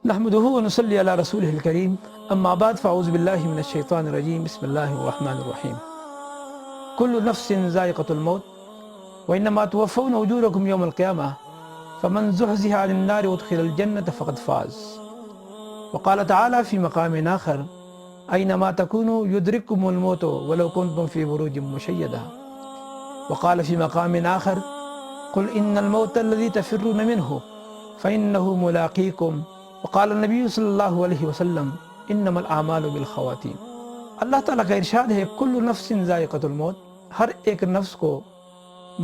نحمده ونصلي على رسوله الكريم اما بعد فاعوذ بالله من الشيطان الرجيم بسم الله الرحمن الرحيم كل نفس ذائقة الموت وإنما توفون أجوركم يوم القيامة فمن زحزح عن النار وادخل الجنة فقد فاز. وقال تعالى في مقام آخر أينما تكونوا يدرككم الموت ولو كنتم في بروج مشيدة. وقال في مقام آخر قل إن الموت الذي تفرون منه فإنه ملاقيكم. وقال النبی صلی اللہ علیہ وسلم انما الاعمال بالخواتیم. اللہ تعالیٰ کا ارشاد ہے کل نفس ذائقۃ الموت، ہر ایک نفس کو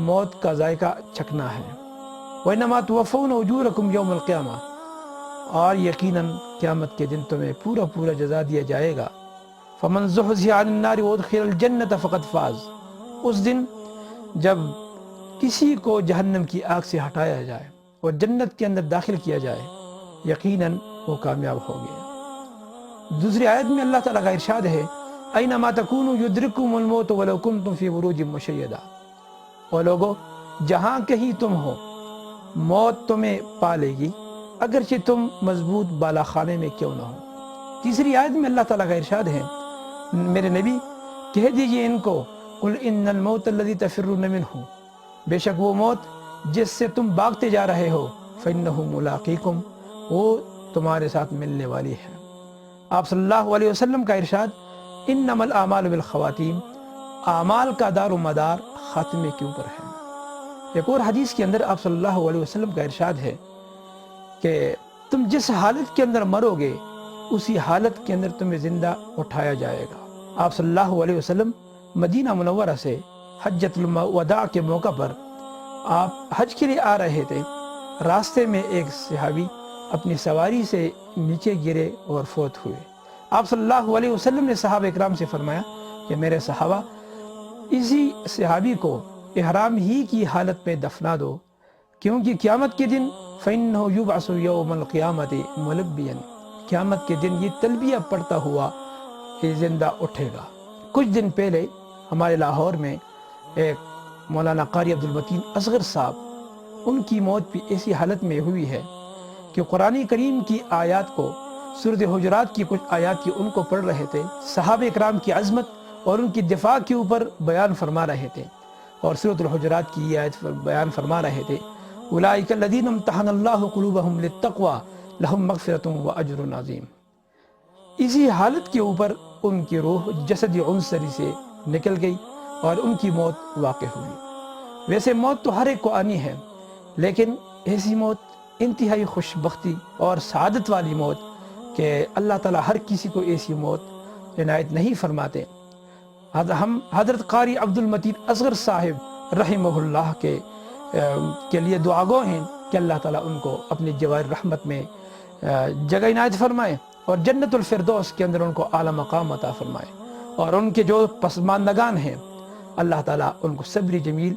موت کا ذائقہ چکھنا ہے. وانما توفون اجورکم یوم القیامہ، اور یقیناً قیامت کے دن تمہیں پورا جزا دیا جائے گا. فمن زحزح عن النار وادخل الجنۃ فقد فاز. اس دن جب کسی کو جہنم کی آگ سے ہٹایا جائے اور جنت کے اندر داخل کیا جائے یقیناً وہ کامیاب ہو گیا. دوسری آیت میں اللہ تعالیٰ کا ارشاد ہے اینما تکونوا یدرککم الموت ولو کنتم فی بروج مشیدہ. اور لوگو جہاں کہیں تم ہو موت تمہیں پا لے گی اگرچہ تم مضبوط بالا خانے میں کیوں نہ ہو. تیسری آیت میں اللہ تعالیٰ کا ارشاد ہے میرے نبی کہہ دیجئے ان کو قل ان الموت الذی تفرون منہ، بے شک وہ موت جس سے تم بھاگتے جا رہے ہو فإنہ ملاقیکم، وہ تمہارے ساتھ ملنے والی ہے. آپ صلی اللہ علیہ وسلم کا ارشاد انما الاعمال بالخواتیم، اعمال کا دار و مدار خاتمے کے اوپر ہے. ایک اور حدیث کے اندر آپ صلی اللہ علیہ وسلم کا ارشاد ہے کہ تم جس حالت کے اندر مرو گے اسی حالت کے اندر تمہیں زندہ اٹھایا جائے گا. آپ صلی اللہ علیہ وسلم مدینہ منورہ سے حجۃ الوداع کے موقع پر آپ حج کے لیے آ رہے تھے. راستے میں ایک صحابی اپنی سواری سے نیچے گرے اور فوت ہوئے. آپ صلی اللہ علیہ وسلم نے صحابہ اکرام سے فرمایا کہ میرے صحابہ اسی صحابی کو احرام ہی کی حالت میں دفنا دو، کیونکہ قیامت کے دن فإنہ یبعث یوم القیامت ملبیا، قیامت کے دن یہ تلبیہ پڑھتا ہوا یہ زندہ اٹھے گا. کچھ دن پہلے ہمارے لاہور میں ایک مولانا قاری عبدالمتین اصغر صاحب، ان کی موت بھی ایسی حالت میں ہوئی ہے کہ قرآن کریم کی آیات کو، سورۃ حجرات کی کچھ آیات کی ان کو پڑھ رہے تھے، صحابہ اکرام کی عظمت اور ان کی دفاع کے اوپر بیان فرما رہے تھے، اور سورۃ الحجرات کی یہ آیت بیان فرما رہے تھے اولئک الذین امتحن اللہ قلوبہم للتقوی لہم مغفرۃ واجر عظیم. اسی حالت کے اوپر ان کی روح جسد عنصری سے نکل گئی اور ان کی موت واقع ہوئی. ویسے موت تو ہر ایک کو آنی ہے، لیکن ایسی موت انتہائی خوش بختی اور سعادت والی موت کہ اللہ تعالیٰ ہر کسی کو ایسی موت عنایت نہیں فرماتے. ہم حضرت قاری عبدالمتین اصغر صاحب رحمہ اللہ کے لیے دعا گو ہیں کہ اللہ تعالیٰ ان کو اپنی جوار رحمت میں جگہ عنایت فرمائے اور جنت الفردوس کے اندر ان کو اعلیٰ مقام عطا فرمائے، اور ان کے جو پسماندگان ہیں اللہ تعالیٰ ان کو صبر جمیل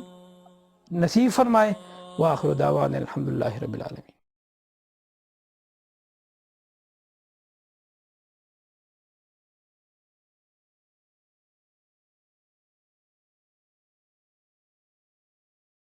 نصیب فرمائے. وآخر دعوانا الحمدللہ رب العالمین.